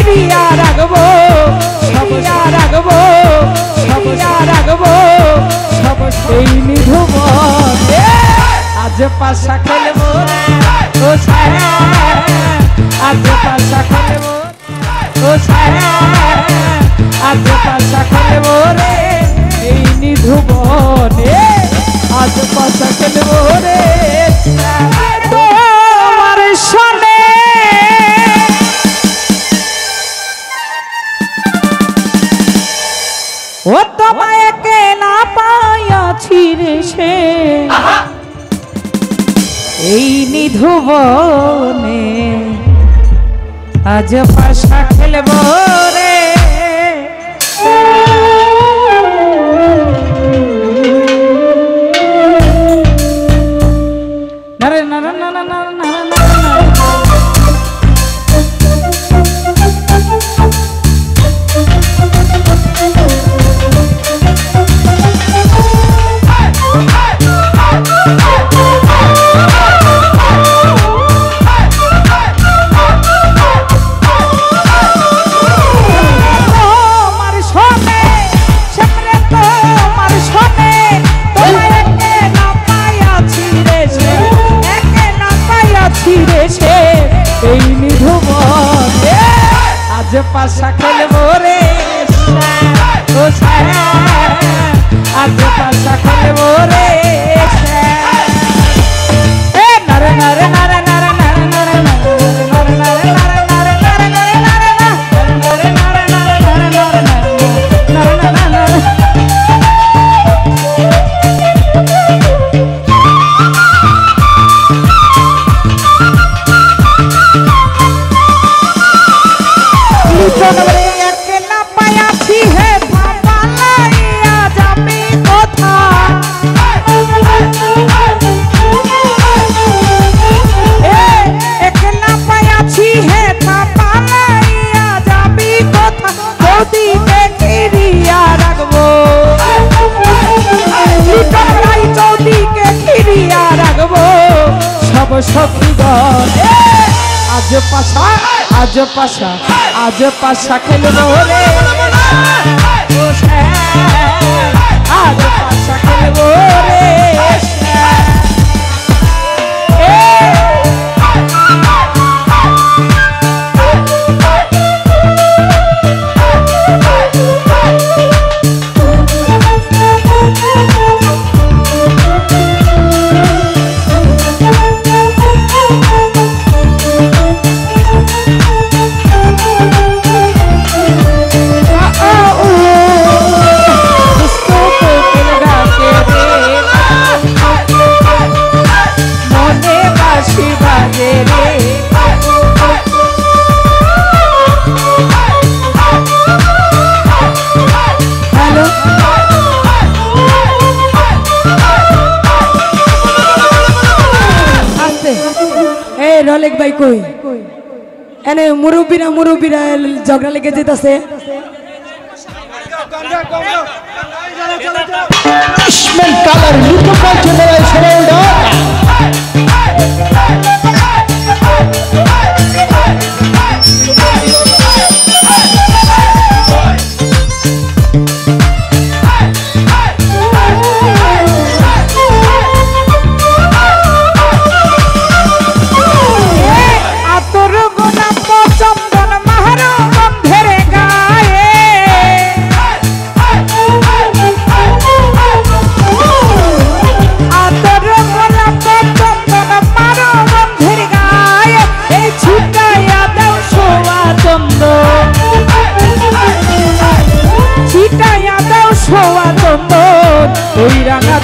ঘিরিয়া রাখবো ঘিরিয়া রাখবো ঘিরিয়া রাখবো সব সেই নিধুবন আজ পাশা খেলবো ও ছায়া আজ পাশা খেলবো ও ছায়া আজ পাশা খেলবো রে এই নিধুবনে আজ পাশা খেলবো রে তোমার সনে ও তোমায় কে না পাইয়াছি রে সে এই নিধুবনে আজ পাশা খেলবো রে নারে নারে নারে নারে পাশা খেলবো রে ও ছায়া আজ পাশা খেলবো রে নারে নারে নারে নারে নারে নারে নারে নারে নারে নারে নারে নারে একলা পায়াছি হে বাবা লাইয়া যাবি কোথা একলা পায়াছি হে বাবা লাইয়া যাবি কোথা চৌদিকে ঘিরিয়া রাখবো চৌদিকে ঘিরিয়া রাখবো সব শত্রুগণ আজ পাশা আজ পাশা আজ পাশা খেলবো রে আজ পাশা খেলবো রে রলেক ভাই কই এনে মুরব্বীরা ঝগড়া লেগে যেতেছে কালার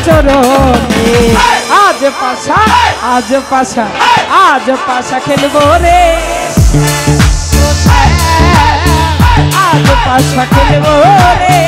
চরণে আজ পাশা খেলবো রে আজ পাশা খেলবো রে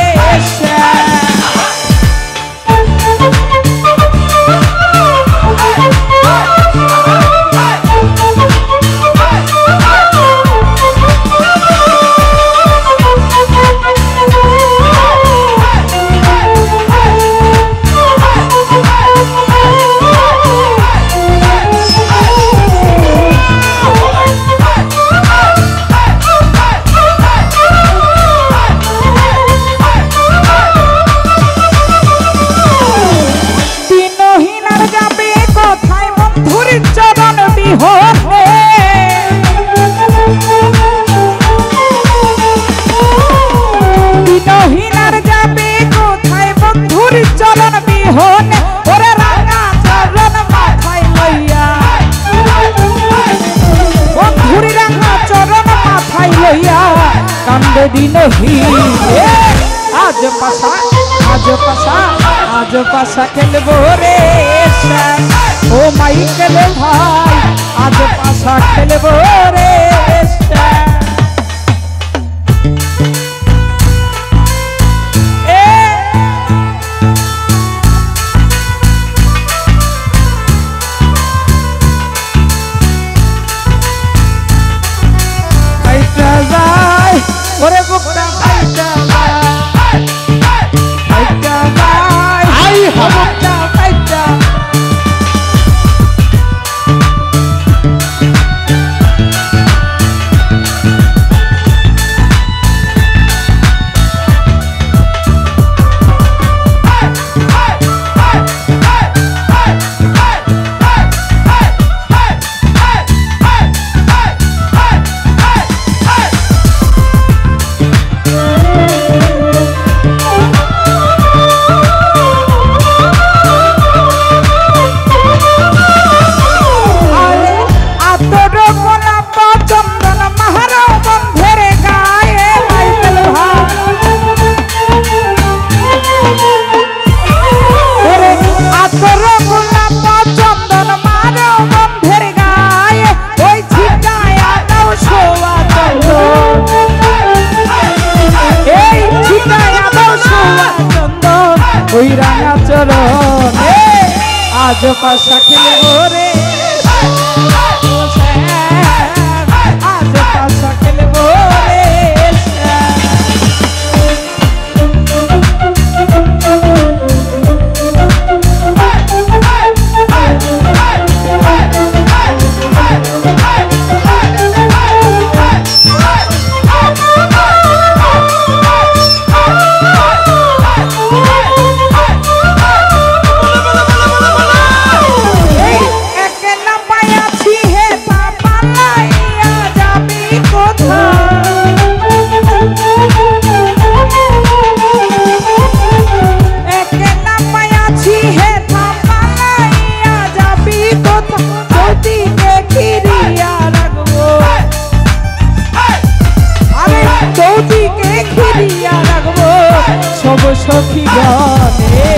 মাথায় লইয়া কান্দে দিনহি আজ পাশা খেলবো রে ও মাইকেল ভাই আজ পাশা খেলবো রে ওরে বুকটা ফাইটা ভাই আই বুকটা ফাইটা ওই রাঙা চরণ আজ পাশা খেলবো রে আজ পাশা খেলবো রে সখী গনে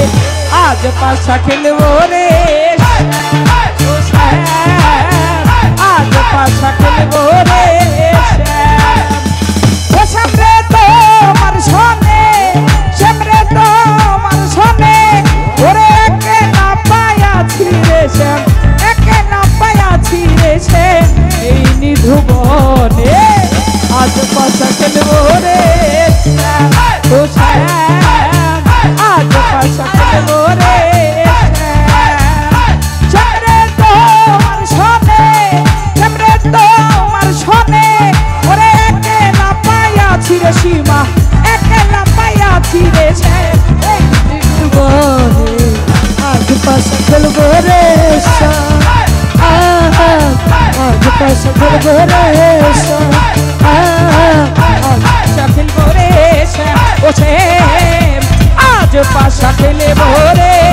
আজ পাশা খেলবো রে আজ পাশা খেলবো রে সামনে তোমার সনে সামনে তোমার সনে ওরে একে না পায়াছি রে শ্যাম একে না পায়াছি রে শ্যাম এই নিধুবনে আজ পাশা খেলবো রে ও আজ পাশা খেলবো রে চন্দ্রে তোমার সনে ওরে একে না পাইয়াছি রে সীমা একে না পাইয়াছি রে আজ পাশা খেলবো রে আজ পাশা খেলবো রে খেলবো রে ও আজ পাশা খেলবো রে